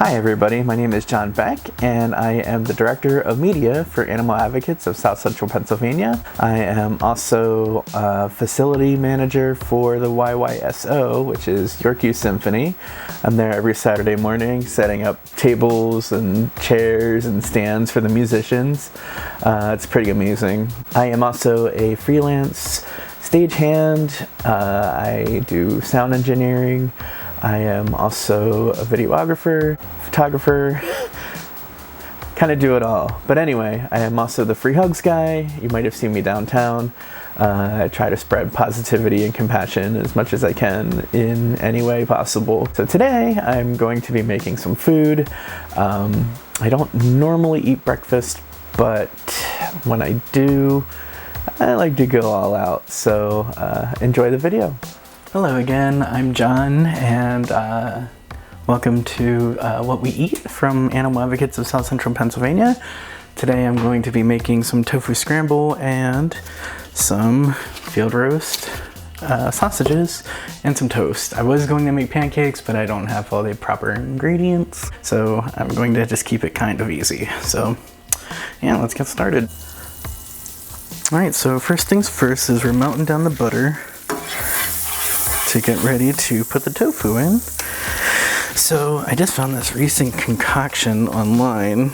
Hi everybody, my name is John Beck and I am the Director of Media for Animal Advocates of South Central Pennsylvania. I am also a Facility Manager for the YYSO, which is York Youth Symphony. I'm there every Saturday morning setting up tables and chairs and stands for the musicians. It's pretty amazing. I am also a freelance stagehand. I do sound engineering. I am also a videographer, photographer, kind of do it all. But anyway, I am also the free hugs guy. You might have seen me downtown. I try to spread positivity and compassion as much as I can in any way possible. So today I'm going to be making some food. I don't normally eat breakfast, but when I do, I like to go all out. So enjoy the video. Hello again, I'm John, and welcome to What We Eat from Animal Advocates of South Central Pennsylvania. Today I'm going to be making some tofu scramble and some field roast sausages and some toast. I was going to make pancakes, but I don't have all the proper ingredients, so I'm going to just keep it kind of easy. So yeah, let's get started. Alright, so first things first is we're melting down the butter to get ready to put the tofu in. So I just found this recent concoction online,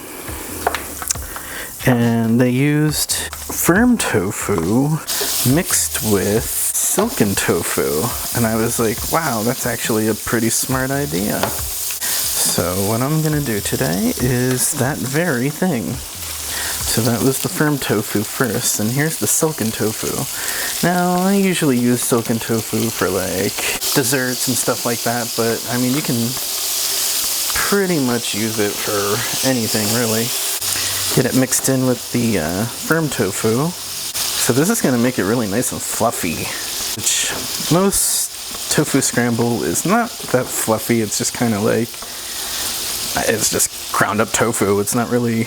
and they used firm tofu mixed with silken tofu, and I was like, wow, that's actually a pretty smart idea. So what I'm gonna do today is that very thing. So that was the firm tofu first, and here's the silken tofu. Now, I usually use silken tofu for like desserts and stuff like that, but I mean, you can pretty much use it for anything, really. Get it mixed in with the firm tofu. So this is gonna make it really nice and fluffy, which most tofu scramble is not that fluffy. It's just kind of like, it's just ground up tofu. It's not really,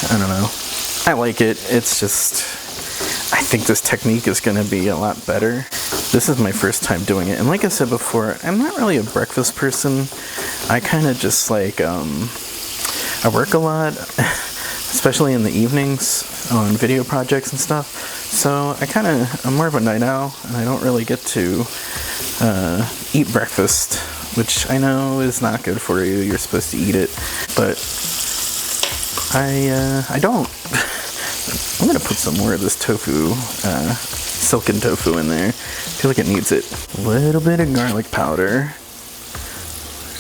I don't know. I like it. It's just, I think this technique is going to be a lot better. This is my first time doing it. And like I said before, I'm not really a breakfast person. I kind of just like, I work a lot, especially in the evenings on video projects and stuff. So I'm more of a night owl, and I don't really get to eat breakfast, which I know is not good for you. You're supposed to eat it, but I don't. I'm gonna put some more of this tofu, silken tofu in there. I feel like it needs it. A little bit of garlic powder,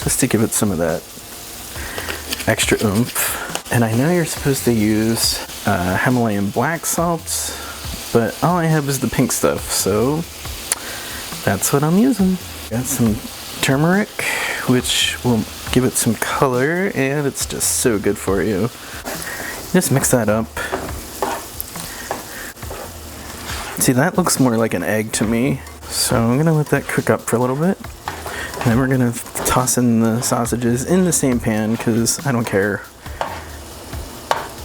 just to give it some of that extra oomph. And I know you're supposed to use Himalayan black salt, but all I have is the pink stuff, so that's what I'm using. Got some turmeric, which will give it some color, and it's just so good for you. Just mix that up. See, that looks more like an egg to me. So I'm gonna let that cook up for a little bit. And then we're gonna toss in the sausages in the same pan, because I don't care.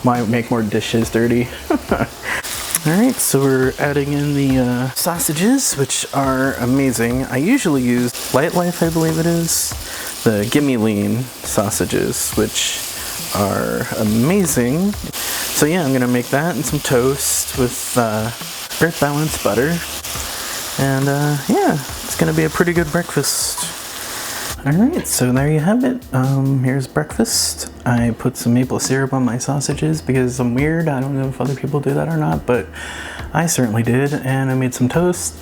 Why make more dishes dirty? Alright, so we're adding in the sausages, which are amazing. I usually use Light Life, I believe it is. The Gimme Lean sausages, which are amazing. So yeah, I'm gonna make that and some toast with Earth Balance butter. And yeah, it's gonna be a pretty good breakfast. Alright, so there you have it. Here's breakfast. I put some maple syrup on my sausages because I'm weird. I don't know if other people do that or not, but I certainly did. And I made some toast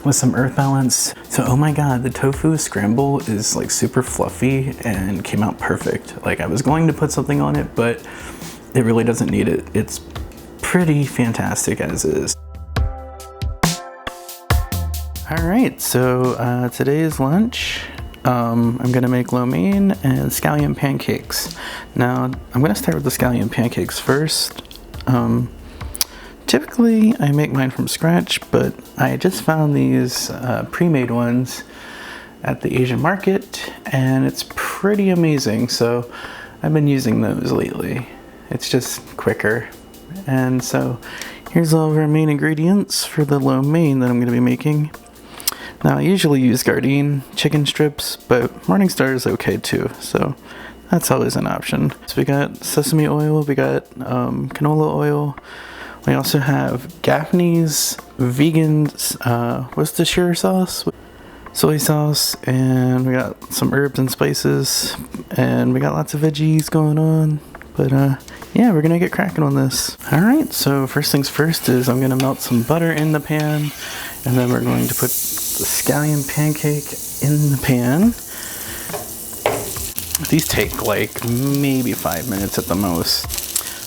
with some Earth Balance. So oh my god, the tofu scramble is like super fluffy and came out perfect. Like, I was going to put something on it, but it really doesn't need it. It's pretty fantastic as is. Alright, so today's lunch, I'm gonna make lo mein and scallion pancakes. Now, I'm gonna start with the scallion pancakes first. Typically, I make mine from scratch, but I just found these pre-made ones at the Asian market, and it's pretty amazing, so I've been using those lately. It's just quicker. And so, here's all of our main ingredients for the lo mein that I'm going to be making. Now I usually use Gardein chicken strips, but Morningstar is okay too, so that's always an option. So we got sesame oil, we got canola oil. We also have Gaffney's vegan Worcestershire sauce, soy sauce, and we got some herbs and spices, and we got lots of veggies going on. But yeah, we're gonna get cracking on this. All right, so first things first is I'm gonna melt some butter in the pan, and then we're going to put the scallion pancake in the pan. These take like maybe 5 minutes at the most.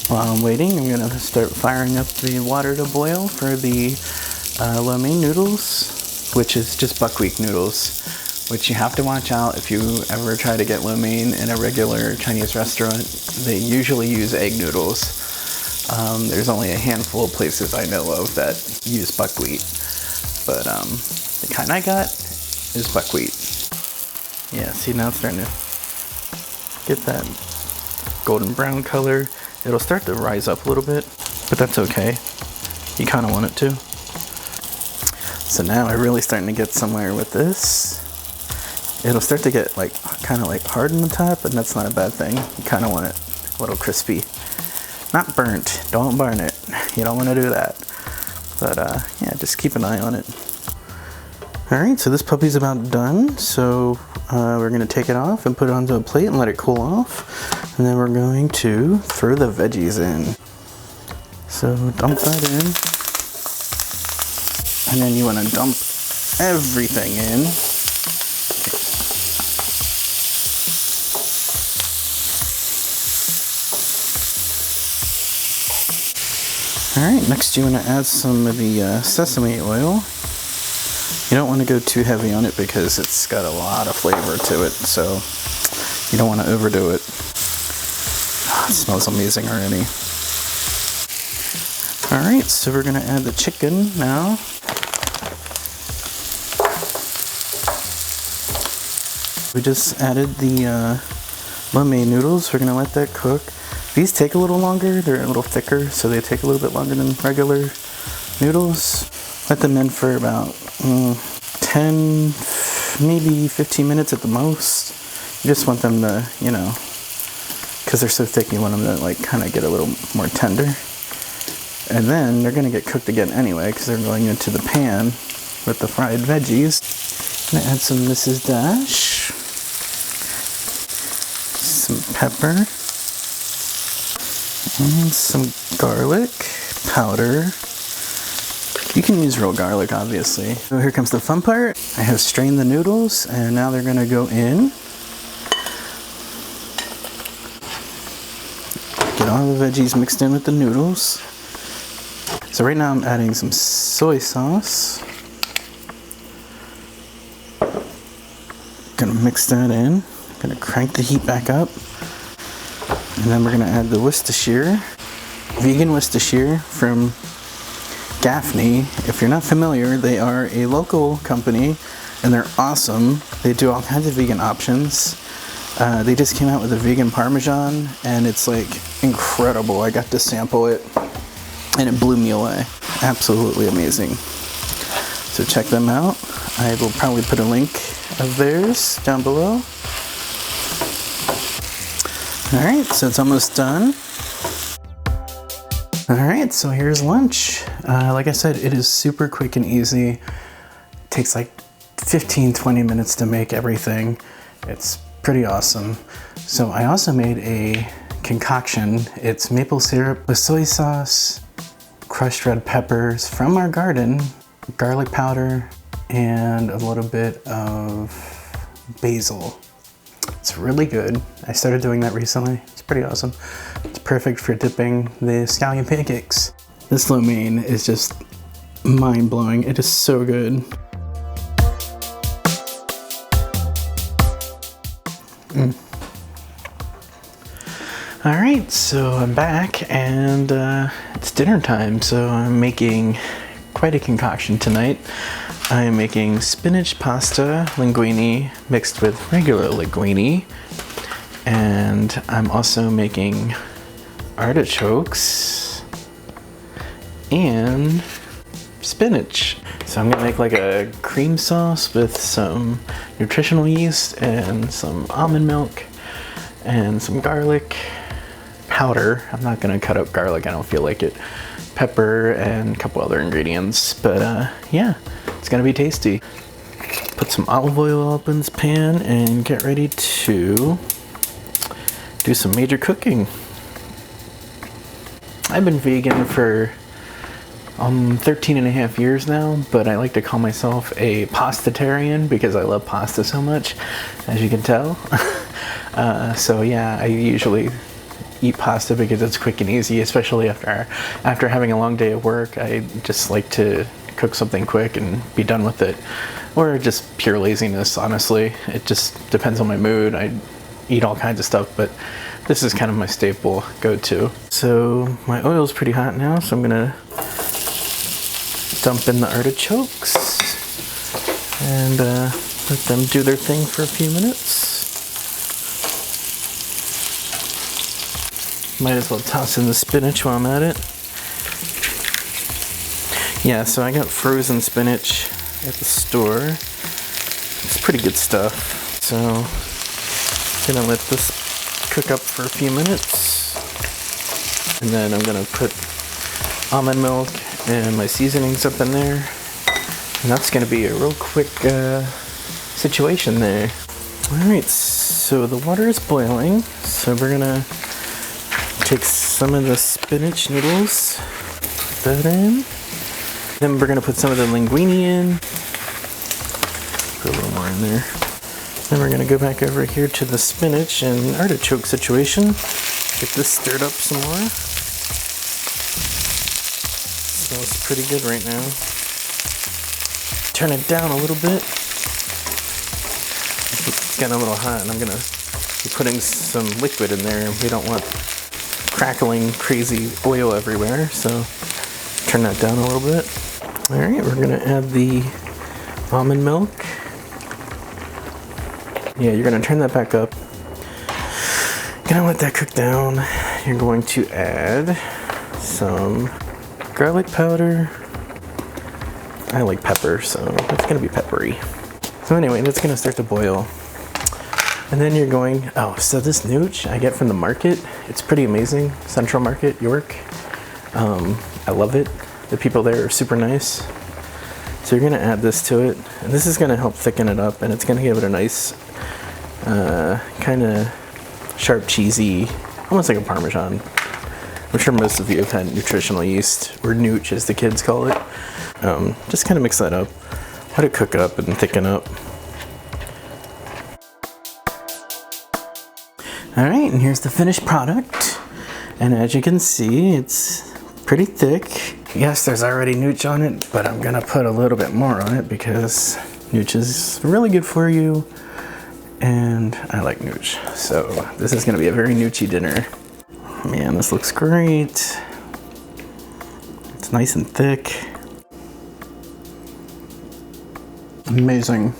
While I'm waiting, I'm gonna start firing up the water to boil for the lo mein noodles, which is just buckwheat noodles, which you have to watch out if you ever try to get lo mein in a regular Chinese restaurant. They usually use egg noodles. There's only a handful of places I know of that use buckwheat, but the kind I got is buckwheat. Yeah, see, now it's starting to get that golden brown color. It'll start to rise up a little bit, but that's okay. You kind of want it to. So now we're really starting to get somewhere with this. It'll start to get like kind of like hard on the top, and that's not a bad thing. You kind of want it a little crispy. Not burnt. Don't burn it. You don't want to do that. But yeah, just keep an eye on it. Alright, so this puppy's about done. So we're going to take it off and put it onto a plate and let it cool off. And then we're going to throw the veggies in. So dump that in. And then you want to dump everything in. Alright, next you want to add some of the sesame oil. You don't want to go too heavy on it because it's got a lot of flavor to it, so you don't want to overdo it. Oh, it smells amazing already. Alright, so we're going to add the chicken now. We just added the lo mein noodles. We're going to let that cook. These take a little longer. They're a little thicker, so they take a little bit longer than regular noodles. Let them in for about 10, maybe 15 minutes at the most. You just want them to, you know, because they're so thick, you want them to like kind of get a little more tender. And then they're going to get cooked again anyway because they're going into the pan with the fried veggies. I'm going to add some Mrs. Dash, some pepper, and some garlic powder. You can use real garlic, obviously. So here comes the fun part. I have strained the noodles, and now they're gonna go in. Get all the veggies mixed in with the noodles. So right now I'm adding some soy sauce. Gonna mix that in. Gonna crank the heat back up. And then we're gonna add the Worcestershire, vegan Worcestershire from Gaffney. If you're not familiar, they are a local company and they're awesome. They do all kinds of vegan options. They just came out with a vegan Parmesan and it's like incredible. I got to sample it and it blew me away. Absolutely amazing. So check them out. I will probably put a link of theirs down below. Alright, so it's almost done. Alright, so here's lunch. Like I said, it is super quick and easy. It takes like 15-20 minutes to make everything. It's pretty awesome. So I also made a concoction. It's maple syrup with soy sauce, crushed red peppers from our garden, garlic powder, and a little bit of basil. It's really good. I started doing that recently. It's pretty awesome. It's perfect for dipping the scallion pancakes. This lo mein is just mind-blowing. It is so good. All right, so I'm back and it's dinner time. So I'm making quite a concoction tonight. I am making spinach pasta linguine mixed with regular linguine. And I'm also making artichokes and spinach. So I'm gonna make like a cream sauce with some nutritional yeast and some almond milk and some garlic powder. I'm not gonna cut up garlic, I don't feel like it. Pepper and a couple other ingredients, but yeah, it's gonna be tasty. Put some olive oil up in this pan and get ready to do some major cooking. I've been vegan for 13 and a half years now, but I like to call myself a pastatarian because I love pasta so much, as you can tell. So yeah, I usually eat pasta because it's quick and easy, especially after having a long day at work. I just like to cook something quick and be done with it, or just pure laziness, honestly. It just depends on my mood. I eat all kinds of stuff, but this is kind of my staple go-to. So my oil's pretty hot now, so I'm gonna dump in the artichokes and let them do their thing for a few minutes. Might as well toss in the spinach while I'm at it. Yeah, so I got frozen spinach at the store. It's pretty good stuff. So I'm gonna let this cook up for a few minutes. And then I'm gonna put almond milk and my seasonings up in there. And that's gonna be a real quick situation there. All right, so the water is boiling. So we're gonna take some of the spinach noodles, put that in. Then we're gonna put some of the linguine in. Put a little more in there. Then we're gonna go back over here to the spinach and artichoke situation. Get this stirred up some more. Smells pretty good right now. Turn it down a little bit. It's getting a little hot, and I'm gonna be putting some liquid in there. We don't want crackling crazy oil everywhere, so turn that down a little bit. All right, we're gonna add the almond milk. Yeah, you're gonna turn that back up. Gonna let that cook down. You're going to add some garlic powder. I like pepper, so it's gonna be peppery. So anyway, that's gonna start to boil. And then you're going, so this nooch I get from the market, it's pretty amazing. Central Market, York. I love it. The people there are super nice. So you're gonna add this to it, and this is gonna help thicken it up, and it's gonna give it a nice, kind of sharp, cheesy, almost like a Parmesan. I'm sure most of you have had nutritional yeast, or nooch as the kids call it. Just kind of mix that up, let it cook up and thicken up. All right, and here's the finished product. And as you can see, it's pretty thick. Yes, there's already nooch on it, but I'm gonna put a little bit more on it because nooch is really good for you, and I like nooch. So this is gonna be a very noochy dinner. Man, this looks great. It's nice and thick. Amazing.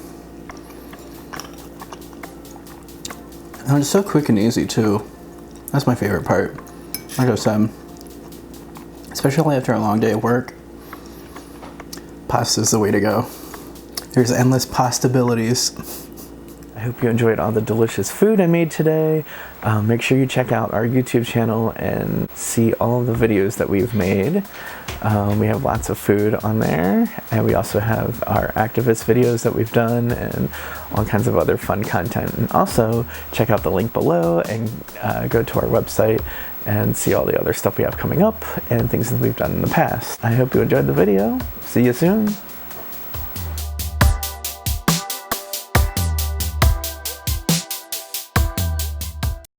And it's so quick and easy too. That's my favorite part. Like I said, especially after a long day at work, pasta's the way to go. There's endless possibilities. I hope you enjoyed all the delicious food I made today. Make sure you check out our YouTube channel and see all of the videos that we've made. We have lots of food on there, and we also have our activist videos that we've done and all kinds of other fun content. And also check out the link below and go to our website and see all the other stuff we have coming up and things that we've done in the past. I hope you enjoyed the video. See you soon.